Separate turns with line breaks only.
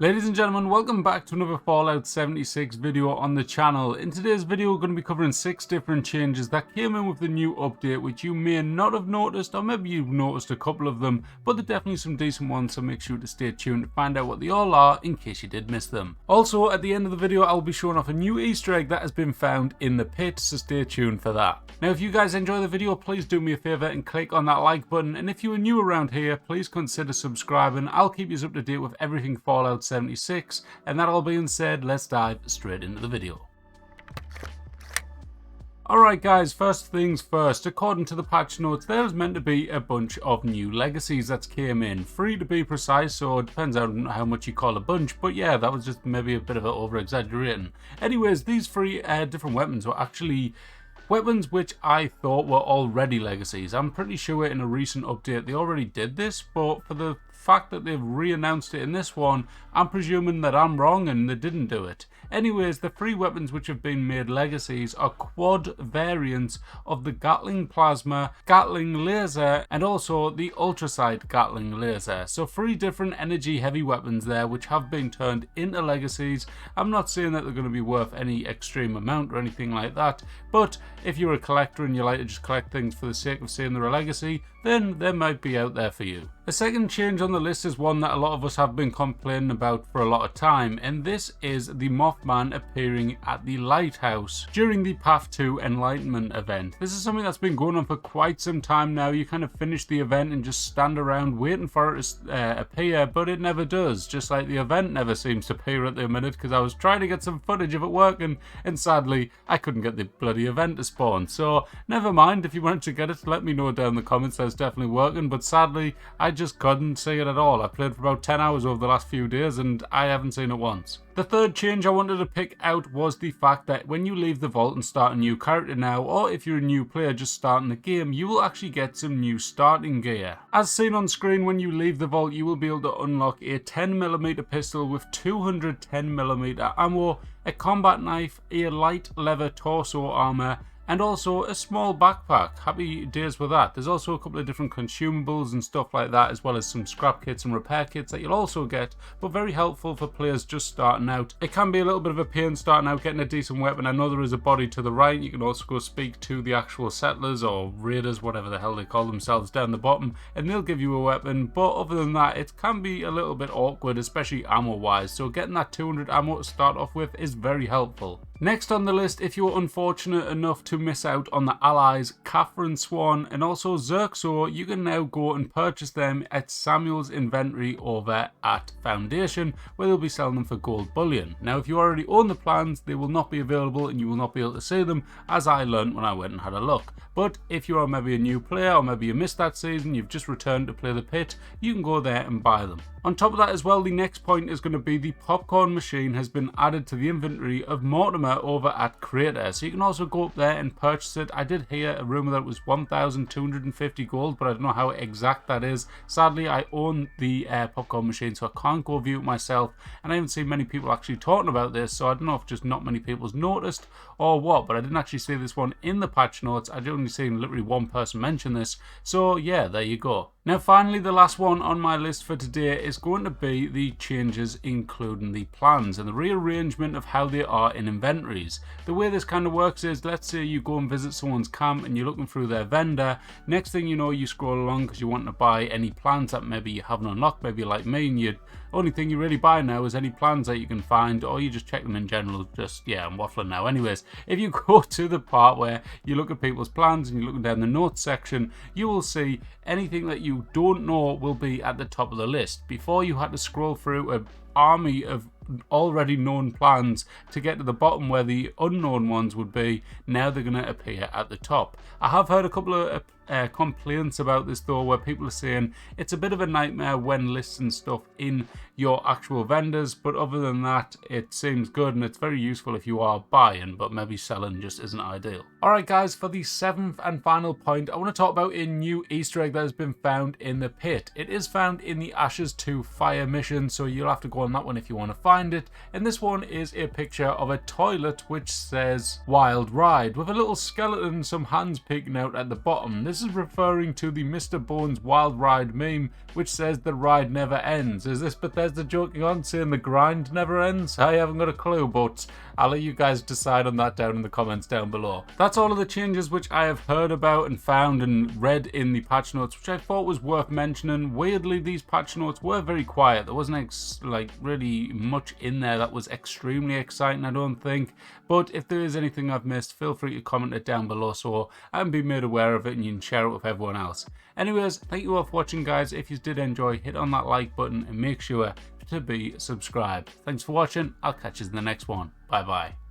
Ladies and gentlemen, welcome back to another Fallout 76 video on the channel. In today's video, we're going to be covering 6 different changes that came in with the new update, which you may not have noticed, or maybe you've noticed a couple of them, but they're definitely some decent ones, so make sure to stay tuned to find out what they all are in case you did miss them. Also, at the end of the video, I'll be showing off a new Easter egg that has been found in the pit, so stay tuned for that. Now, if you guys enjoy the video, please do me a favour and click on that like button, and if you are new around here, please consider subscribing. I'll keep you up to date with everything Fallout 76, and that all being said, let's dive straight into the video. Alright guys, first things first, according to the patch notes, there's meant to be a bunch of new legacies that came in. 3 to be precise, so it depends on how much you call a bunch, but yeah, that was just maybe a bit of an over-exaggerating. Anyways, these 3 different weapons were actually weapons which I thought were already legacies. I'm pretty sure in a recent update they already did this, but for the fact that they've re-announced it in this one, I'm presuming that I'm wrong and they didn't do it. Anyways, the 3 weapons which have been made legacies are quad variants of the Gatling Plasma, Gatling Laser, and also the Ultrasight Gatling Laser. So 3 different energy heavy weapons there which have been turned into legacies. I'm not saying that they're going to be worth any extreme amount or anything like that, but if you're a collector and you like to just collect things for the sake of saying they're a legacy, then they might be out there for you. The second change on the list is one that a lot of us have been complaining about for a lot of time, and this is the Mothman appearing at the Lighthouse during the Path to Enlightenment event. This is something that's been going on for quite some time now. You kind of finish the event and just stand around waiting for it to appear, but it never does, just like the event never seems to appear at the minute, because I was trying to get some footage of it working, and sadly I couldn't get the bloody event to spawn. So never mind, if you wanted to get it, let me know down in the comments. That's definitely working, but sadly I just couldn't see it at all. I played for about 10 hours over the last few days and I haven't seen it once. The third change I wanted to pick out was the fact that when you leave the vault and start a new character now, or if you're a new player just starting the game, you will actually get some new starting gear. As seen on screen, when you leave the vault, you will be able to unlock a 10mm pistol with 210mm ammo, a combat knife, a light leather torso armor, and also a small backpack. Happy days with that. There's also a couple of different consumables and stuff like that, as well as some scrap kits and repair kits that you'll also get, but very helpful for players just starting out. It can be a little bit of a pain starting out getting a decent weapon. I know there is a body to the right. You can also go speak to the actual settlers or raiders, whatever the hell they call themselves, down the bottom, and they'll give you a weapon, but other than that, it can be a little bit awkward, especially ammo wise, so getting that 200 ammo to start off with is very helpful. Next on the list, if you were unfortunate enough to miss out on the allies Catherine Swan and also Xerxor, you can now go and purchase them at Samuel's inventory over at Foundation, where they'll be selling them for gold bullion. Now, if you already own the plans, they will not be available and you will not be able to see them, as I learned when I went and had a look. But if you are maybe a new player, or maybe you missed that season, you've just returned to play the pit, you can go there and buy them. On top of that as well, the next point is going to be the popcorn machine has been added to the inventory of Mortimer over at Crater. So you can also go up there and purchase it. I did hear a rumour that it was 1,250 gold, but I don't know how exact that is. Sadly, I own the popcorn machine, so I can't go view it myself. And I haven't seen many people actually talking about this, so I don't know if just not many people's noticed or what, but I didn't actually see this one in the patch notes. I'd only seen literally one person mention this. So yeah, there you go. Now finally, the last one on my list for today is going to be the changes including the plans and the rearrangement of how they are in inventories. The way this kind of works is, let's say you go and visit someone's camp and you're looking through their vendor. Next thing you know, you scroll along because you want to buy any plans that maybe you haven't unlocked, maybe like me, and you only thing you really buy now is any plans that you can find, or you just check them in general. Just, yeah, I'm waffling now. Anyways, if you go to the part where you look at people's plans and you're looking down the notes section, you will see anything that you don't know will be at the top of the list. Before, you had to scroll through an army of already known plans to get to the bottom where the unknown ones would be. Now they're going to appear at the top. I have heard a couple of complaints about this though, where people are saying it's a bit of a nightmare when listing stuff in your actual vendors, but other than that, it seems good and it's very useful if you are buying, but maybe selling just isn't ideal. Alright guys, for the 7th and final point, I want to talk about a new Easter egg that has been found in the pit. It is found in the Ashes to Fire mission, so you'll have to go on that one if you want to find it, and this one is a picture of a toilet which says Wild Ride, with a little skeleton and some hands peeking out at the bottom. This is referring to the Mr. Bones Wild Ride meme, which says the ride never ends. Is this Bethesda guys are joking on, saying the grind never ends? I haven't got a clue, but I'll let you guys decide on that down in the comments down below. That's all of the changes which I have heard about and found and read in the patch notes, which I thought was worth mentioning. Weirdly, these patch notes were very quiet. There wasn't like really much in there that was extremely exciting, I don't think. But if there is anything I've missed, feel free to comment it down below so I can be made aware of it and you can share it with everyone else. Anyways, thank you all for watching, guys. If you did enjoy, hit on that like button and make sure to be subscribed. Thanks for watching. I'll catch you in the next one. Bye bye.